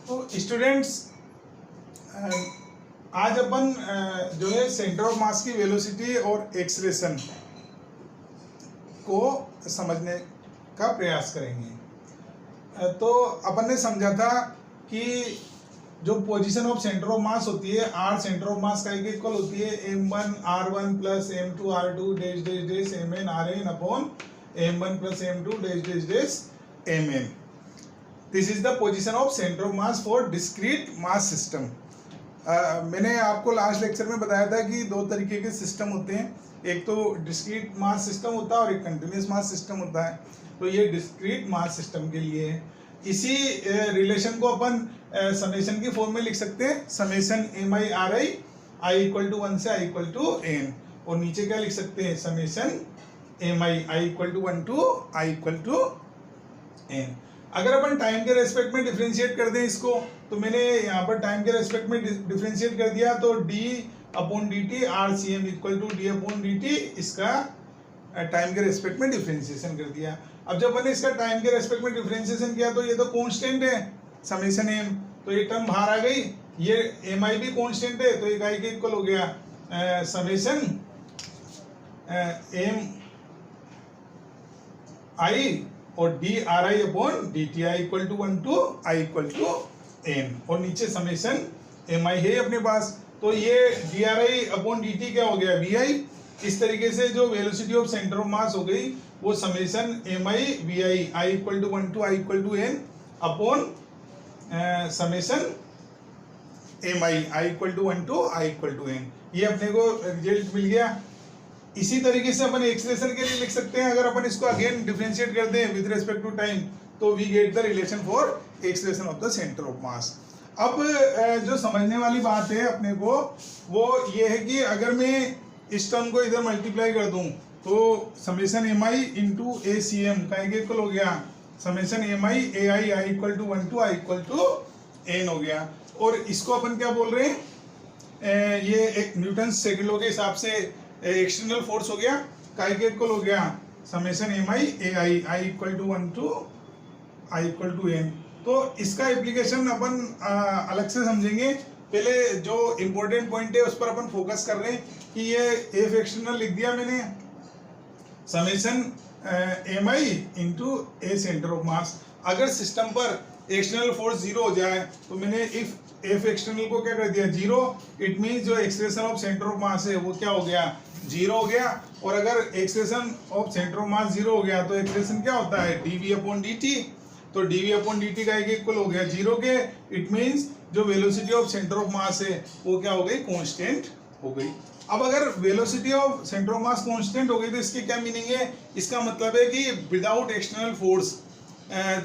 तो स्टूडेंट्स, आज अपन जो है सेंटर ऑफ मास की वेलोसिटी और एक्सलेशन को समझने का प्रयास करेंगे। तो अपन ने समझा था कि जो पोजीशन ऑफ सेंटर ऑफ मास होती है, आर सेंटर ऑफ मास का इक्वल होती है m1 r1 plus m2 r2 dash dash dash mn rn upon m1 plus m2 dash dash dash mn। This is the position of centre of mass for discrete mass system. मैंने आपको last lecture में बताया था कि दो तरीके के system होते हैं, एक तो डिस्क्रीट मास सिस्टम होता है और एक कंटिन्यूस मास सिस्टम होता है। तो ये डिस्क्रीट मास सिस्टम के लिए है। इसी रिलेशन को अपन समेशन की फॉर्म में लिख सकते हैं, summation M I R I I equal to 1 से आई इक्वल टू एन, और नीचे क्या लिख सकते हैं, summation M I I equal to 1 to I equal to N. अगर अपन टाइम के रेस्पेक्ट में डिफरेंशिएट कर दें इसको, तो मैंने यहाँ पर टाइम के रेस्पेक्ट में डिफरेंशिएट कर दिया, तो d upon D T R C M equal to D upon D T, इसका टाइम के रेस्पेक्ट में डिफरेंशिएशन कर दिया। अब जब मैंने इसका टाइम के रेस्पेक्ट में डिफरेंशिएशन किया तो ये तो कांस्टेंट है समेशन एम, तो ये टर्म बाहर आ गई, ये एम आई भी कांस्टेंट है, तो एक आई के इक्वल हो गया समेशन एम आई और D R I upon D T I equal to 1 to I equal to N, और नीचे समेशन एम आई है अपने पास, तो ये D R I upon D T क्या हो गया, वी आई। इस तरीके से जो velocity of centre of mass हो गई वो summation M I V I I equal to 1 to I equal to N upon summation M I I equal to 1 to I equal to N. ये अपने को रिजल्ट मिल गया। इसी तरीके से अपन एक्सप्रेशन के लिए लिख सकते हैं, अगर अपन इसको अगेन डिफरेंशिएट कर दें विद रिस्पेक्ट टू टाइम, तो we get the relation for expression of the centre of mass. अब जो समझने वाली बात है अपने को वो ये है कि अगर मैं इस टर्म को इधर मल्टीप्लाई कर दूं तो summation M I into A C M का इक्वल हो गया summation M I A I I equal to 1 to I equal to N हो गया। और इसको अपन क्या बोल रहे हैं, ये एक न्यूटन सेकंड लॉ के हिसाब से एक्सटर्नल फोर्स हो गया, का इक्वल हो गया summation M I A I I equal to 1 to I equal to N. तो इसका एप्लीकेशन अपन अलग से समझेंगे, पहले जो इम्पोर्टेंट पॉइंट है उस पर अपन फोकस कर रहे हैं कि ये एफ एक्सटर्नल लिख दिया मैंने, summation M I into A centre of mass. अगर सिस्टम पर एक्सटर्नल फोर्स जीरो हो जाए तो मैंने इफ एफ एक्सटर्नल को क्या कर दिया, जीरो, इट मीन्स जो expression of centre of mass है वो क्या हो गया, जीरो हो गया। और अगर expression of centre of mass zero हो गया तो एक्सप्रेशन क्या होता है, D V upon D T, तो D V upon D T का इक्वल हो गया जीरो के, इट मीन्स जो velocity of centre of mass है वो क्या हो गई, कांस्टेंट हो गई। अब अगर velocity of centre of mass constant हो गई तो इसकी क्या मीनिंग है, इसका मतलब है कि विदाउट एक्सटर्नल फोर्स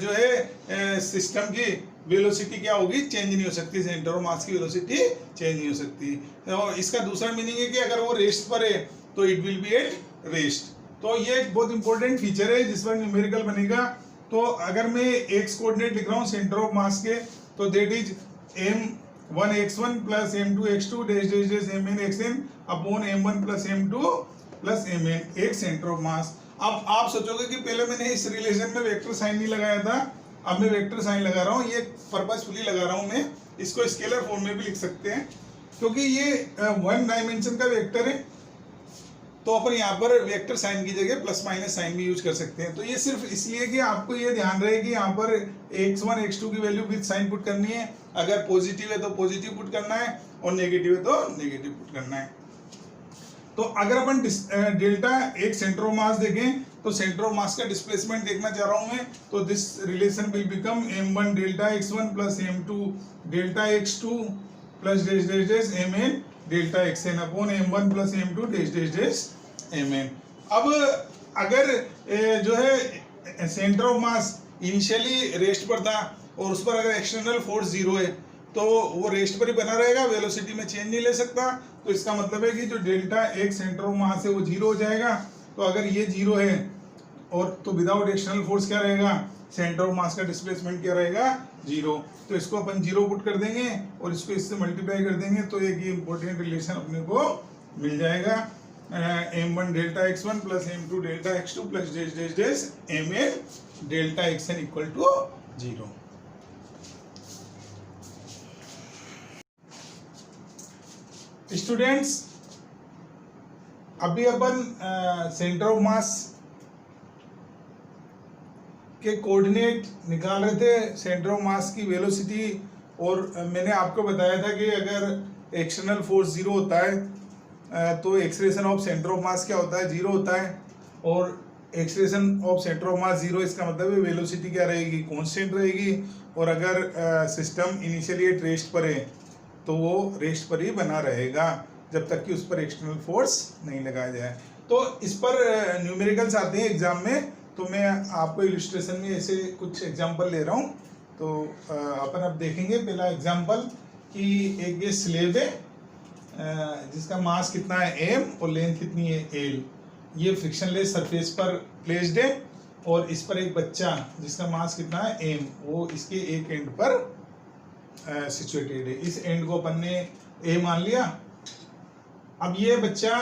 जो है सिस्टम की वेलोसिटी क्या होगी, चेंज नहीं हो सकती, सेंटर ऑफ मास की वेलोसिटी चेंज नहीं हो सकती। और इसका दूसरा मीनिंग है कि अगर वो रेस्ट पर है तो it will be at rest. तो ये एक बहुत इंपॉर्टेंट फीचर है जिस पर न्यूमेरिकल बनेगा। तो अगर मैं एक्स कोऑर्डिनेट लिख रहा हूँ सेंटर ऑफ मास के, तो that is m1 x1 plus m2 x2 dash dash dash mn xn upon m1 plus m2 plus mn, एक सेंटर ऑफ मास। अब आप सोचोगे कि पहले मैंने इस रिलेशन में वेक्टर साइन नहीं लगाया था, अब मैं वेक्टर साइन लगा रहा हूँ, ये पर्पसफुली लगा रहा हूँ मैं, इसको स्केलर फॉर्म में भी लिख सकते हैं क्योंकि ये 1 डायमेंशन का वेक्टर है, तो अपन यहाँ पर वेक्टर साइन की जगह प्लस माइनस साइन भी यूज कर सकते हैं। तो ये सिर्फ इसलिए कि आपको ये ध्यान रहे कि यहाँ पर x1 x2 की वैल्यू विद साइन पुट करनी है, अगर पॉजिटिव है तो पॉजिटिव पुट करना है और नेगेटिव है तो नेगेटिव पुट करना है। तो अगर अपन डेल्टा एक सेंटर ऑफ मास देखें तो सेंटर ऑफ मास का डिस्प्लेसमेंट देखना चाह रहा हूं मैं, तो this relation will become m1 delta x1 plus m2 delta x2 plus dash dash dash mn delta xn upon m1 plus m2 dash dash dash mn। अब अगर जो है centre of mass initially rest पर था और उस पर अगर एक्सटर्नल फोर्स जीरो है तो वो रेस्ट पर ही बना रहेगा, वेलोसिटी में चेंज नहीं ले सकता। तो इसका मतलब है कि जो डेल्टा एक सेंटर ऑफ मास है वो जीरो हो जाएगा। तो अगर ये जीरो है और तो विदाउट एक्सटर्नल फोर्स क्या रहेगा, सेंटर ऑफ मास का डिस्प्लेसमेंट क्या रहेगा, जीरो। तो इसको अपन जीरो पुट कर देंगे और इसको इससे मल्टीप्लाई कर देंगे तो एक ये इंपॉर्टेंट रिलेशन अपने को मिल जाएगा, m1 delta x1 plus m2 delta x2 plus dash dash dash mn delta xn equal to zero. Students, अभी अपन सेंटर ऑफ मास के कोऑर्डिनेट निकाल रहे थे, सेंटर ऑफ मास की वेलोसिटी, और मैंने आपको बताया था कि अगर एक्सटर्नल फोर्स जीरो होता है तो एक्सलेरेशन ऑफ सेंटर ऑफ मास क्या होता है, जीरो होता है। और acceleration of centre of mass zero, इसका मतलब है वेलोसिटी क्या रहेगी, कांस्टेंट रहेगी। और अगर सिस्टम इनिशियली एट रेस्ट पर है तो वो रेस्ट पर ही बना रहेगा जब तक कि उस पर एक्सटर्नल फोर्स नहीं लगाया जाए। तो इस पर न्यूमेरिकल्स आते हैं एग्जाम में, तो मैं आपको इलस्ट्रेशन में ऐसे कुछ एग्जांपल ले रहा हूँ। तो अपन अब देखेंगे पहला एग्जांपल कि एक ये स्लेब है जिसका मास कितना है m और लेंथ कितनी है l। ये फ्रिक्शनलेस सरफेस पर प्लेस्ड है और इस पर एक बच्चा जिसका मास कितना है m, वो इसके एक एंड पर सिचुएटेड है। इस एंड को अपन ने a मान लिया। अब ये बच्चा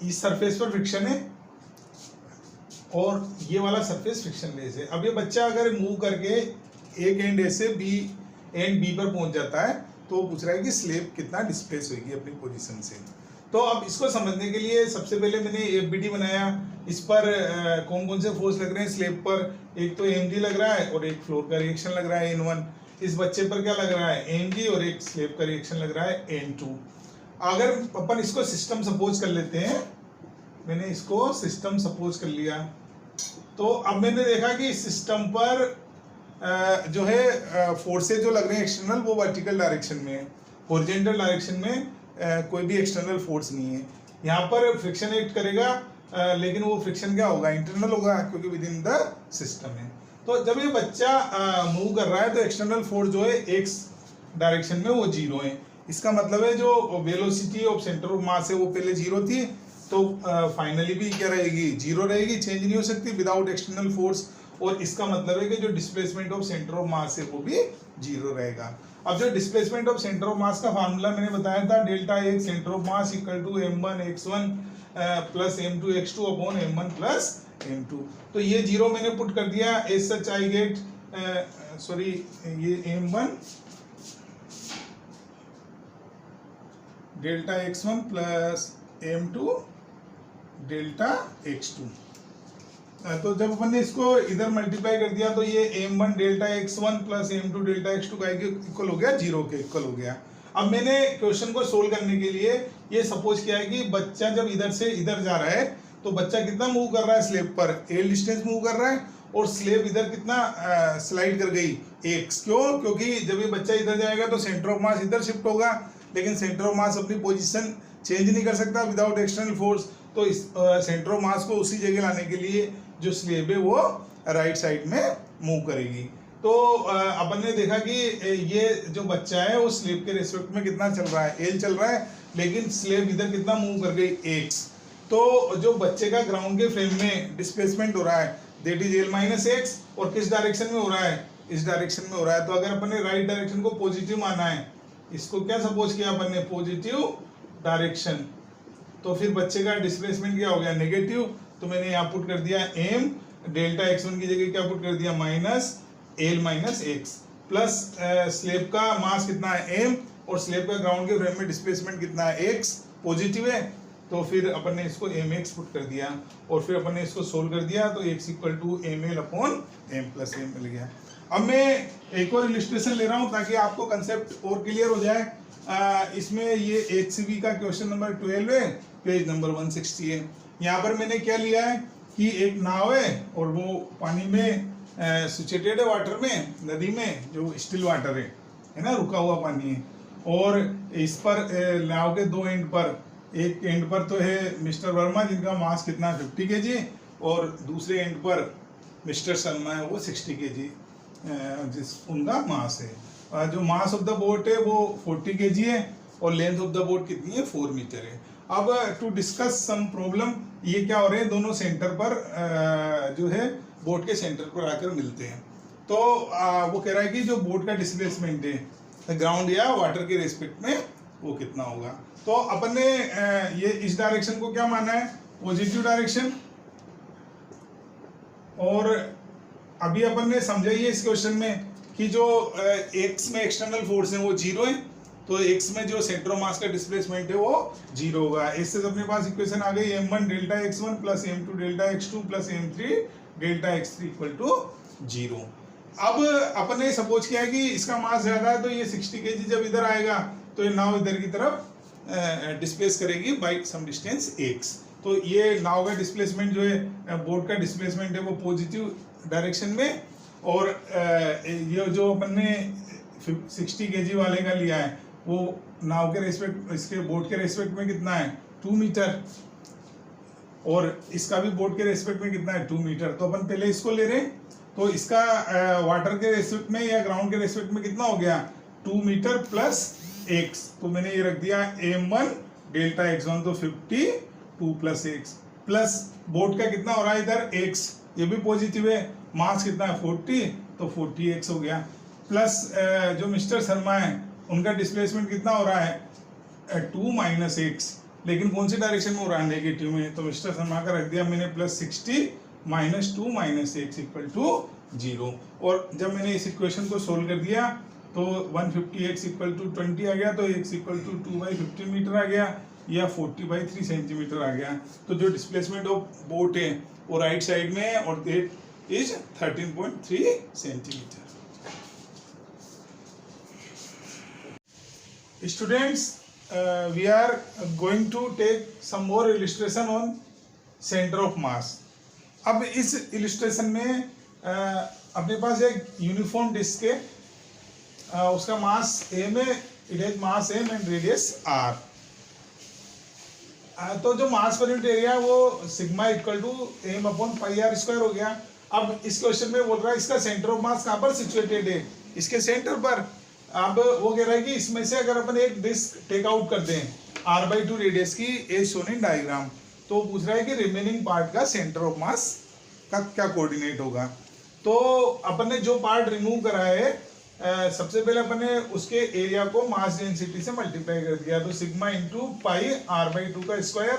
इस सरफेस पर फ्रिक्शन है और ये वाला सरफेस फ्रिक्शनलेस है। अब ये बच्चा अगर मूव करके एक एंड ए से बी एंड बी पर पहुंच जाता है तो पूछ रहा है कि स्लेब कितना डिस्प्लेस होगी अपनी पोजीशन से। तो अब इसको समझने के लिए सबसे पहले मैंने एफबीडी बनाया। इस पर कौन कौन से फोर्स लग रहे हैं स्लेब पर, एक तो एमजी लग रहा है और एक फ्लोर का रिएक्शन लग रहा है N1। इस बच्चे पर क्या लग रहा है, एमजी, और एक स्लेब का रिएक्शन लग रहा है N2। अगर अपन इसको सिस्टम सपोज कर लेते हैं, मैंने इसको सिस्टम सपोज कर लिया, तो अब मैंने देखा कि सिस्टम पर जो है फोर्सेज जो लग रहे हैं एक्सटर्नल, वो वर्टिकल डायरेक्शन में है, हॉरिजॉन्टल डायरेक्शन में कोई भी एक्सटर्नल फोर्स नहीं है। यहाँ पर फ्रिक्शन एक्ट करेगा लेकिन वो फ्रिक्शन क्या होगा, इंटरनल होगा, क्योंकि विद इन द सिस्टम है। तो जब ये बच्चा मूव कर रहा है तो एक्सटर्नल फोर्स जो है एक्स डायरेक्शन में वो जीरो है। इसका मतलब है जो velocity of centre of mass है वो पहले जीरो थी, तो फाइनली भी क्या रहेगी, जीरो रहेगी, चेंज नहीं हो सकती विदाउट एक्सटर्नल फोर्स। और इसका मतलब है कि जो displacement of centre of mass है वो भी जीरो रहेगा। अब जो displacement of centre of mass का फार्मूला मैंने बताया था, delta X centre of mass equal to m1 x1 plus m2 x2 upon m1 plus m2। तो ये जीरो मैंने पुट कर दिया। As such I get sorry ये m1 delta x1 plus m2 delta x2। तो जब अपन ने इसको इधर मल्टीप्लाई कर दिया तो ये m1 delta x1 plus m2 delta x2 का इक्वल हो गया, जीरो के इक्वल हो गया। अब मैंने क्वेश्चन को सोल्व करने के लिए ये सपोज किया है कि बच्चा जब इधर से इधर जा रहा है तो बच्चा कितना मूव कर रहा है स्लेब पर, l डिस्टेंस मूव कर रहा है, और स्लेब इधर कितना स्लाइड कर गई, x। क्यों, क्योंकि जब ये बच्चा इधर जाएगा तो सेंटर ऑफ मास इधर शिफ्ट होगा, लेकिन सेंटर ऑफ मास अपनी पोजीशन चेंज नहीं कर सकता विदाउट एक्सटर्नल फोर्स। तो इस सेंटर ऑफ मास को उसी जगह लाने के लिए जो स्लेब है वो राइट साइड में मूव करेगी। तो अपन ने देखा कि ये जो बच्चा है वो स्लेब के रेस्पेक्ट में कितना चल रहा है, एल चल रहा है, लेकिन स्लेब इधर कितना मूव कर गई, एक्स। तो जो बच्चे का ग्राउंड के फ्रेम में डिस्प्लेसमेंट हो रहा है that is L minus x, और किस डायरेक्शन में हो रहा है, इस डायरेक्शन में हो रहा है। तो अगर अपन ने राइट डायरेक्शन को पॉजिटिव माना है, इसको क्या सपोज किया अपन ने, पॉजिटिव डायरेक्शन, तो फिर बच्चे का डिस्प्लेसमेंट क्या हो गया, नेगेटिव। तो मैंने यहाँ पुट कर दिया m डेल्टा x1 की जगह क्या पुट कर दिया, minus l minus x, plus slab का मास कितना है m, और स्लेब का ग्राउंड के फ्रेम में डिस्प्लेसमेंट कितना है x, पॉजिटिव है। तो फिर अपन ने इसको mx पुट कर दिया और फिर अपन ने इसको सोल्व कर दिया, तो x equal to ml upon m plus m मिल गया। अब मैं एक और इलस्ट्रेशन ले रहा हूँ ताकि आपको कंसेप्ट और क्लियर हो जाए। इसमें ये HCV का क्वेश्चन नंबर 12 है, पेज नंबर 160 है। यहाँ पर मैंने क्या लिया है कि एक नाव है और वो पानी में सिचुएटेड है, वाटर में, नदी में, जो स्टिल वाटर है ना, रुका हुआ पानी है। और इस पर नाव के दो एंड पर, एक एंड पर तो है मिस्टर वर्मा जिनका मास कितना 50 kg, और दूसरे एंड पर मिस्टर शर्मा है वो 60 kg जिस उनका मास है। जो मास ऑफ द बोट है वो 40 kg है और लेंथ ऑफ द बोट कितनी है, 4 मीटर है। अब टू डिस्कस सम प्रॉब्लम, ये क्या हो रहे हैं, दोनों सेंटर पर जो है बोट के सेंटर पर आकर मिलते हैं। तो वो कह रहा है कि जो बोट का डिस्प्लेसमेंट है ग्राउंड या वाटर के रेस्पेक्ट में वो कितना होगा। तो अपन ने ये इस डायरेक्शन को क्या माना है, पॉजिटिव डायरेक्शन, और अभी अपन ने समझा ही है इस क्वेश्चन में कि जो एक्स में एक्सटर्नल फोर्स है वो जीरो है, तो x में जो सेंटर ऑफ मास का डिस्प्लेसमेंट है वो 0 होगा। इससे अपने पास इक्वेशन आ गई m1 delta x1 plus m2 delta x2 plus m3 delta x3 equal to 0। अब अपने सपोज किया है कि इसका मास ज्यादा है तो ये 60 kg जब इधर आएगा तो ये नाव इधर की तरफ डिस्प्लेस करेगी बाई सम डिस्टेंस x। तो ये नाव का डिस्प्लेसमेंट जो है, बोट का डिस्प्लेसमेंट है वो पॉजिटिव डायरेक्शन में, और ये जो अपन ने 60 kg वाले का लिया है वो नाव के रेस्पेक्ट, इसके बोट के रेस्पेक्ट में कितना है 2 मीटर, और इसका भी बोट के रेस्पेक्ट में कितना है 2 मीटर। तो अपन पहले इसको ले रहे हैं, तो इसका वाटर के रेस्पेक्ट में या ग्राउंड के रेस्पेक्ट में कितना हो गया 2 मीटर प्लस x। तो मैंने ये रख दिया m1 डेल्टा x1, तो 52 प्लस x, प्लस बोट का कितना हो रहा है इधर x, ये भी पॉजिटिव है, मास कितना है 40, तो 40x हो गया, प्लस जो मिस्टर शर्मा है उनका डिस्प्लेसमेंट कितना हो रहा है 2 माइनस x, लेकिन कौन सी डायरेक्शन में हो रहा है नेगेटिव में, तो मिस्टर शर्मा का रख दिया मैंने plus 60 minus 2 minus x equal to 0। और जब मैंने इस इक्वेशन को सोल्व कर दिया तो 150x इक्वल टू 20 आ गया, तो x इक्वल टू 2/50 मीटर आ गया, या 40/3 सेंटीमीटर आ गया। तो जो डिस्प्लेसमेंट ऑफ बोट है वो राइट साइड में है, और that is 13.3 centimetre. Students, we are going to take some more illustration on center of mass। अब इस illustration में अपने पास एक यूनिफॉर्म डिस्क है, उसका मास m है, it has mass m and radius r। तो जो मास पर यूनिट एरिया है वो sigma equal to m upon pi r square हो गया। अब इस क्वेश्चन में बोल रहा है इसका सेंटर ऑफ मास कहाँ पर सिचुएटेड है, इसके सेंटर पर। अब वो कह रहा है कि इसमें से अगर अपन एक डिस्क टेक आउट कर दें r/2 रेडियस की, एज शोन इन डायग्राम, तो पूछ रहा है कि रिमेनिंग पार्ट का सेंटर ऑफ मास का क्या कोऑर्डिनेट होगा। तो अपन ने जो पार्ट रिमूव करा है, सबसे पहले अपन ने उसके एरिया को मास डेंसिटी से मल्टीप्लाई कर दिया, तो सिग्मा इंटू पाई r/2 का स्क्वायर।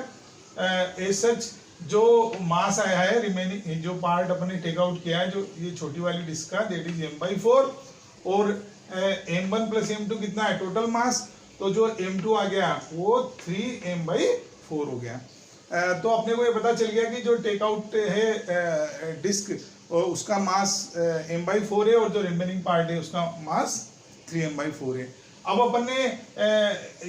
एज सच जो मास आया है रिमेनिंग जो पार्ट अपन ने टेक आउट किया है, जो ये छोटी वाली डिस्क का, दैट इज m/4, और m1 प्लस m2 कितना है टोटल मास, तो जो m2 आ गया वो 3m/4 हो गया। तो अपने को ये पता चल गया कि जो टेक आउट है डिस्क, उसका मास m/4 है, और जो रिमेनिंग पार्ट है उसका मास 3m/4 है। अब अपन ने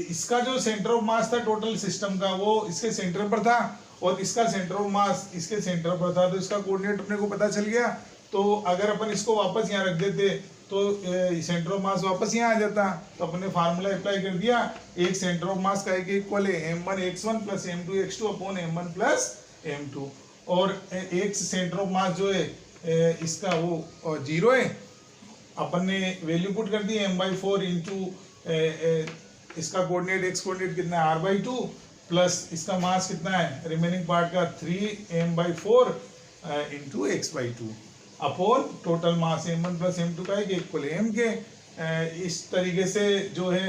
इसका जो सेंटर ऑफ मास था टोटल सिस्टम का, वो इसके सेंटर पर था, और इसका सेंटर ऑफ मास इसके सेंटर पर था, तो इसका कोऑर्डिनेट अपने को पता चल गया। तो अगर अपन इसको वापस यहाँ रख देते तो सेंटर ऑफ मास वापस यहाँ आ जाता। तो अपने फार्मूला अप्लाई कर दिया, एक सेंटर ऑफ मास का एक इक्वल है m1 x1 plus m2 x2 upon m1 plus m2, और एक सेंटर ऑफ मास जो है इसका वो 0 है। अपन ने वैल्यू पुट कर दी m/4 इंटू इसका कोऑर्डिनेट x कोऑर्डिनेट कितना है r/2, प्लस इसका मास कितना है रिमेनिंग पार्ट का 3m/4 into x/2 upon total mass m1 plus m2 का एक इक्वल है m के। इस तरीके से जो है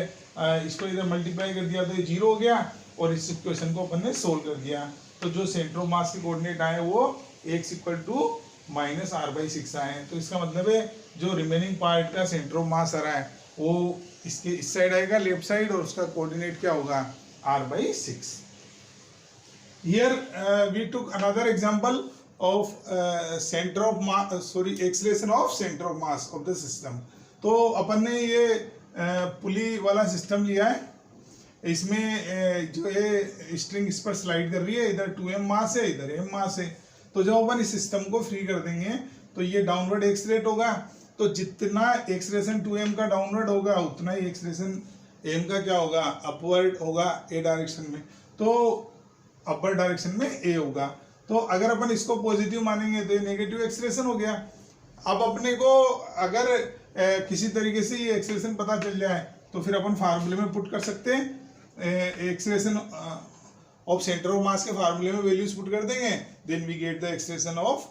इसको इधर मल्टीप्लाई कर दिया तो ये 0 हो गया, और इस इक्वेशन को अपन ने सोल्व कर दिया। तो जो सेंटर ऑफ मास के कोऑर्डिनेट आए वो x equal to minus r/6 आए। तो इसका मतलब है जो रिमेनिंग पार्ट का सेंटर ऑफ मास आ रहा है वो इसके इस साइड आएगा लेफ्ट साइड, और उसका कोऑर्डिनेट क्या होगा r/6। Here we took another example of center of mass, acceleration of center of mass of the system। तो अपन ने ये पुली वाला सिस्टम लिया है, इसमें जो है स्ट्रिंग इस पर स्लाइड कर रही है, इधर 2m मास है, इधर m मास है। तो जब अपन इस सिस्टम को फ्री कर देंगे तो ये डाउनवर्ड एक्सलेट होगा, तो जितना एक्सलेशन 2m का डाउनवर्ड होगा उतना ही एक्सलेशन m का क्या होगा अपवर्ड होगा a डायरेक्शन में, तो अपर डायरेक्शन में a होगा। तो अगर अपन इसको पॉजिटिव मानेंगे तो ये नेगेटिव एक्सलेशन हो गया। अब अपने को अगर किसी तरीके से ये एक्सलेशन पता चल जाए तो फिर अपन फार्मूले में पुट कर सकते हैं, acceleration of centre of mass के फार्मूले में वैल्यूज पुट कर देंगे, then we get the acceleration of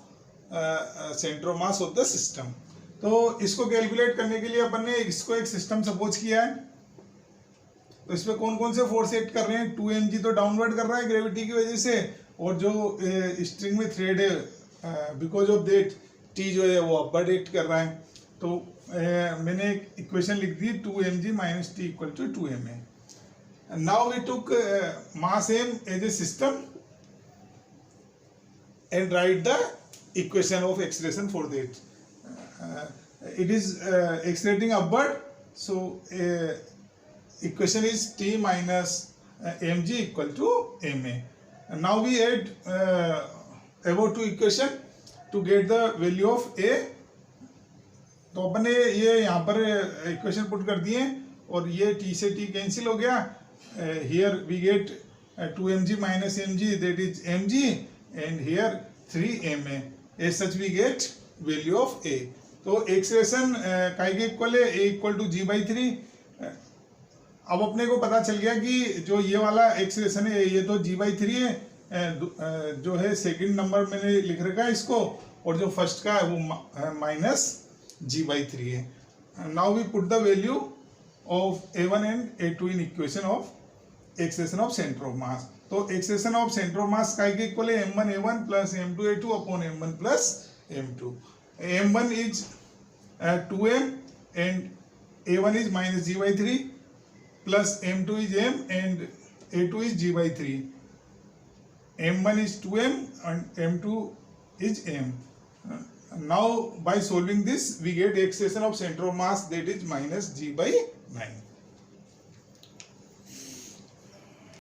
centre of mass of the system. तो इसको कैलकुलेट करने के लिए अपन ने इसको एक सिस्टम सपोज किया है, तो इसमें कौन कौन से फोर्स एक्ट कर रहे हैं, 2mg तो डाउनवर्ड कर रहा है ग्रेविटी की वजह से, और जो स्ट्रिंग में थ्रेड है बिकॉज ऑफ दैट t जो है वो अपवर्ड एक्ट कर रहा है। तो मैंने एक इक्वेशन लिख दी 2mg minus t equal to 2ma. And now we took mass m as a system and write the equation of acceleration for that. It is accelerating upward, so equation is t minus mg equal to ma. And now we add above two equation to get the value of a. तो अपने ये यहाँ पर equation put कर दिए और ये t से t कैंसिल हो गया. Here we get 2mg minus mg, that is mg, and here 3ma. as such we get value of a. तो एक्सेलरेशन काय के इक्वल है, a equal to g by 3. अब अपने को पता चल गया कि जो ये वाला एक्सेलरेशन है ये तो g by 3 है, जो है सेकंड नंबर मैंने लिख रखा है इसको, और जो फर्स्ट का है वो माइनस g by 3 है. Now we put the value of a1 and a2 in equation of acceleration of centre of mass. तो acceleration of centre of mass काय के इक्वल है m1 a1 plus m2 a2 upon m1 plus m2. m1 is 2m and a1 is minus g by 3 plus m2 is m and a2 is g by 3. m1 is 2m and m2 is m. Now by solving this we get acceleration of center of mass, that is minus g by 9.